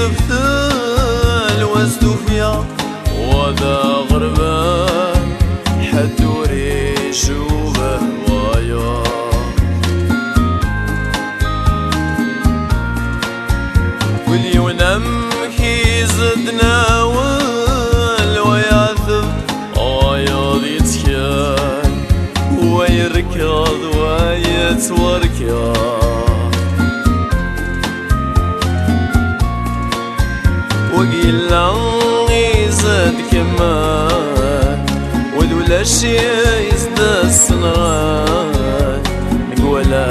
ذبثل واستوفيا وذا غربان حدوري شوبه ويا واليونم كي زدنا والوياثب عياض يتكال ويركض ويتوركض وقيلا يزاد كمان وذولا شي يزد السنغان مقولا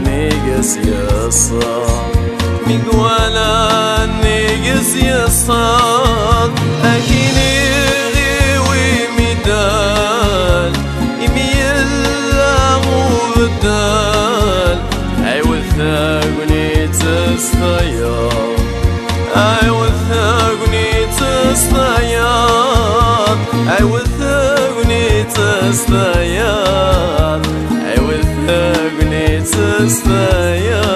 نيقس يصاد مقولا نيقس يصاد أكيني غيوي ميدال يميلا مبدال عيوث ثاقني تستيار عيوث ثاقني تستيار عيوث ثاقني تستيار عيوث ثاقني تستيار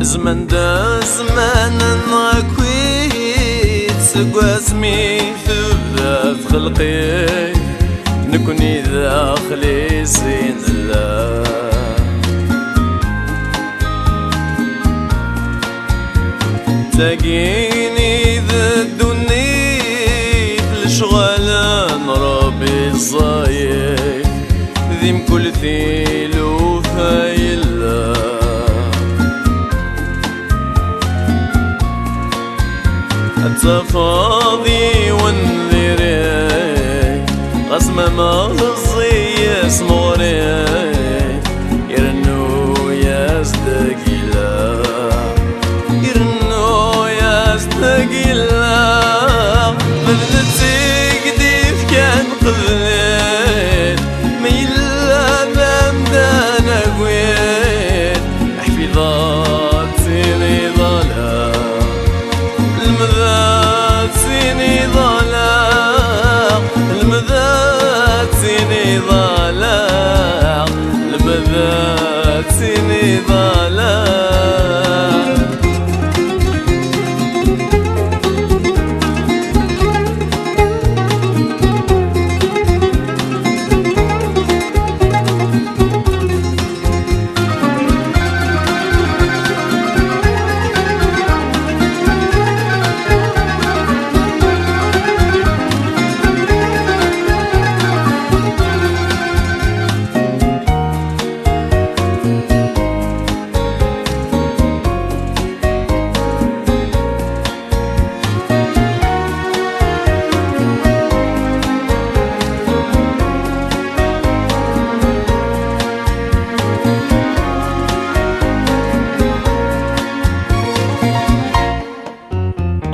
زمن دا زمان ناكويت سقوازمي ثبذا في خلقي نكوني داخلي زين الله تلاقيني ذا الدنيا لشغالان ربي الزايد ذيم كل ثيل وفايلة التفاضي والنذيري غصمة مغزي اسموري يرنو يزدقيلا يرنو يزدقيلا بذلتي قديف كان قبلين ميلا بمدانا قويت حفيظات سيني ظلام المذات سيني ظلام المذات سيني ظلام المذات سيني ظلام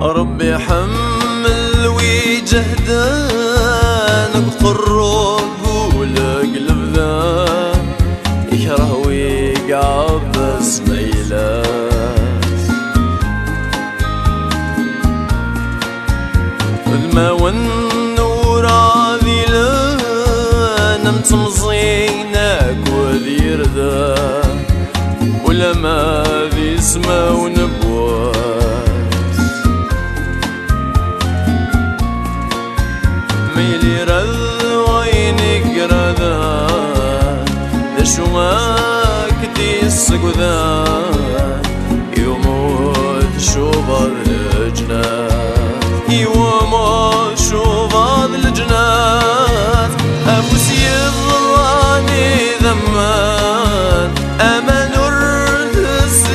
ربي حمل ويجهدان قرب قلب ذا يكره ويقعب بس ميلات الماء والنور عاذي لنا متمزينك وذير ذا ولا ما ذي سما ونبوات ميلي رذ وينك رذا شواك دي السقذان يموت شوبر الجنات يموت شوبر الجنات أبوس يظلاني ذمان أمن الرث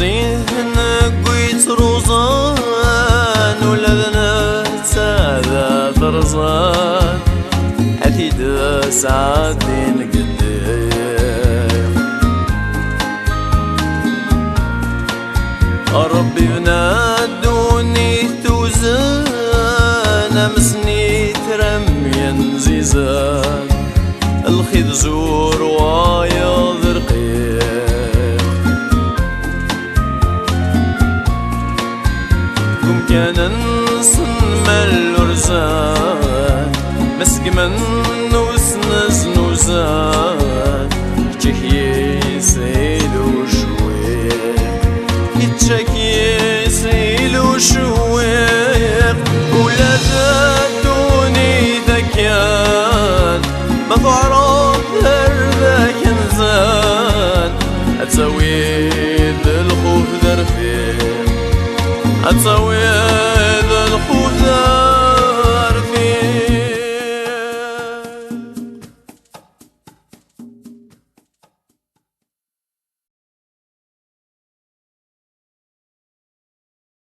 زين قويت روزان ولدنا سادة فرزان أثيد ساعتين قدام ربي بنادوني توزان أمسني ترمي زيزان الخيذ زور ويا ذرقيق كم كان نسمى الرزان مسك من نوسنز نوزان يتشكي سيلو شويق يتشكي سيلو شويق ولا تدوني ذكيان ما تعرف ذاك انزان أتسوي الخوف ذرفيق أتسوي